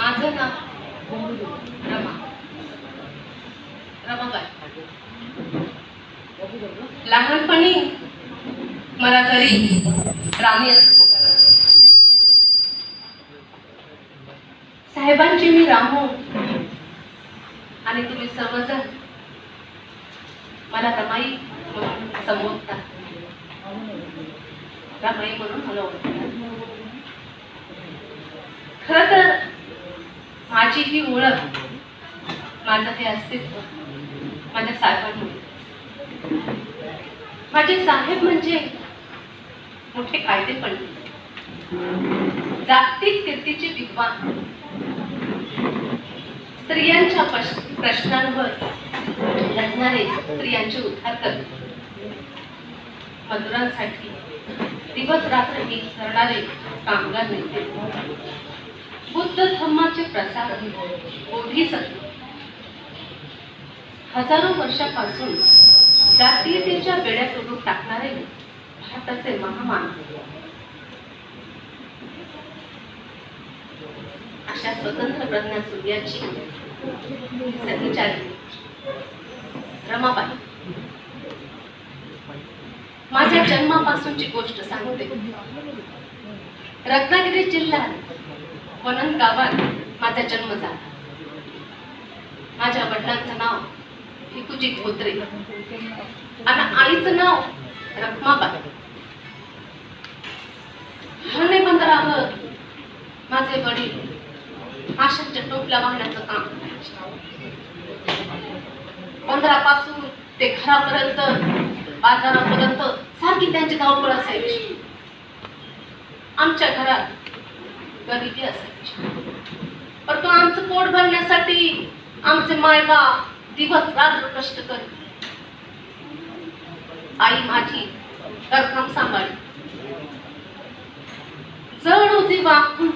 माझं नाव रमा रमाबाई. लहानपणी मला तरी रामी असं पुकारत. साहेबांची मी रामू आणि तुम्ही सर्वजण मला रमाई म्हणून संबोधता. रमाई म्हणून मला ओळखतात. खरं तर माझी ही ओळख, माझं हे अस्तित्व माझ्या साहेबांमुळे. माझे साहेब म्हणजे मोठे कायदे पंडित, जागतिक कीर्तीचे विद्वान, स्त्रियांच्या प्रश्नांवर लढणारे, स्त्रियांचे उद्धार करते, मजुरांसाठी दिवस रात्र एक करणारे कामगार नेते, बुद्ध धर्माचे प्रसारक, बोधिसत्व, हजारो वर्षापासून जातीयतेच्या बेड्या तोडून टाकणारे भारताचे महामानव. अशा स्वतंत्र प्रज्ञा सूर्याची सतीचारी रमाबाई. माझ्या जन्मापासूनची गोष्ट सांगते. रत्नागिरी जिल्ह्यात वनन गावात माझा जन्म झाला. माझ्या वडिलांचं नाव भिकुजी धोत्रे आणि आईचं नाव रखमाबाई. हरणे बंदरावर माझे वडील माशांच्या टोपल्या वाहण्याचं काम करायचे. बंदरापासून ते घरापर्यंत, बाजारापर्यंत सारखी त्यांची धावपळ असायची. आमच्या घरात गरिबी असायची, परंतु आमचं पोट भरण्यासाठी आमचे मायबाप दिवस रात्र कष्ट करत. आई माझी घरकाम सांभाळली. जड उजी वाकून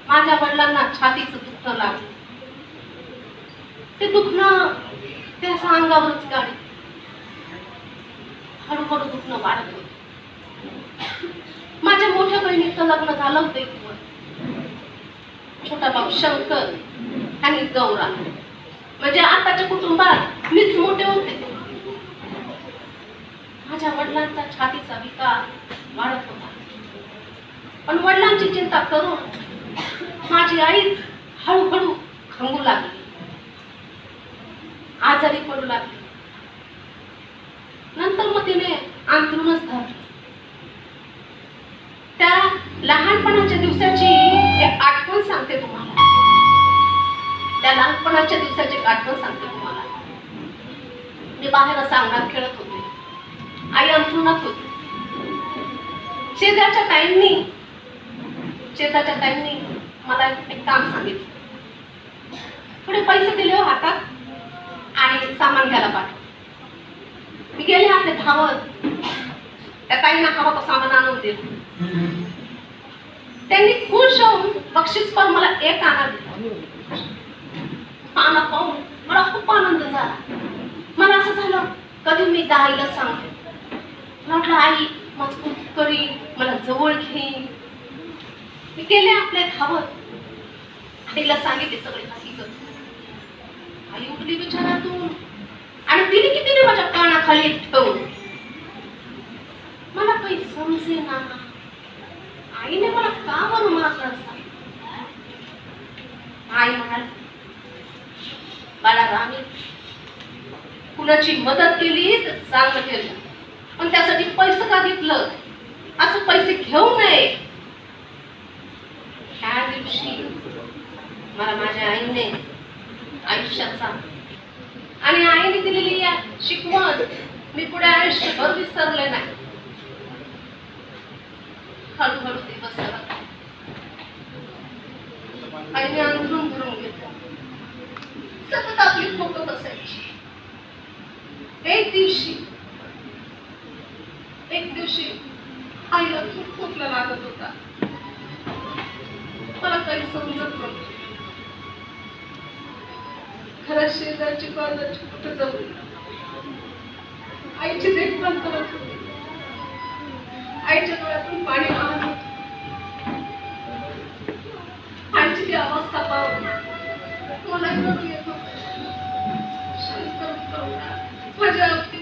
माझ्या वडिलांना छातीचं दुखणं लागलं. ते दुखणं ते असं अंगावरच गाडी. हळूहळू दुखणं वाढत होतं. माझ्या मोठ्या बहिणीचं लग्न झालं होतं एक वर. छोटा भाऊ शंकर आणि गौरा, म्हणजे आताच्या कुटुंबात मीच मोठे होते. माझ्या वडिलांचा छातीचा विकार वाढत होता, पण वडिलांची चिंता करून माझी आईच हळूहळू खंगू लागली, आजारी पडू लागली. नंतर मग तिने अंथरूणच धरलं. त्या लहानपणाच्या दिवसाची एक आठवण सांगते तुम्हाला. त्या लहानपणाच्या दिवसाची एक आठवण सांगते तुम्हाला. मी बाहेर असं अंगणात खेळत होते. आई अंथरुणात होती. शेजारच्या ताईंनी मला एक काम सांगितलं. थोडे पैसे दिले हातात आणि सामान घ्यायला पाठव. मी गेले आपले धावत. त्या ताईंना हवा तो सामान आणून दिलं. त्यांनी खुश होऊन बक्षीस पण मला एक आणा दिला. आणा पाहून मला खूप आनंद झाला. मला असं झालं कधी मी आईला सांगते. म्हटलं आई मजबूत करी, मला जवळ घेईन. मी गेले आपल्या धावत. आईला सांगितले सगळे हकीकत. आई उठली विचारातून आणि तिने किती माझ्या कानाखाली ठेवून. मला काही समजे ना. आईने मला का बरं मारलं असं. आई म्हणाली बाळा रामी, कुणाची मदत केली तर चांगलं केलं, पण त्यासाठी पैसे का घेतलं. असं पैसे घेऊ नये. ह्या दिवशी मला माझ्या आईने आयुष्याचा आणि आईने दिलेली या शिकवण मी पुढे आयुष्यभर विसरले नाही. हळूहळू दिवस आला. आईने अंथरूण भरून घेतलं. सतत आपली ठोकत असायची. एक दिवशी आईला खूप खोकला लागत होता. मला काही समजत नव्हतं. घरात शेजारची बाजारची कुठे जाऊ. आईची देखभाल करत होती. आईच्या डोळ्यातून पाणी वाहत होतं. आईची ती अवस्था मागचा पाऊल मला करू येतो. शंकर करुणा माझ्या अगदी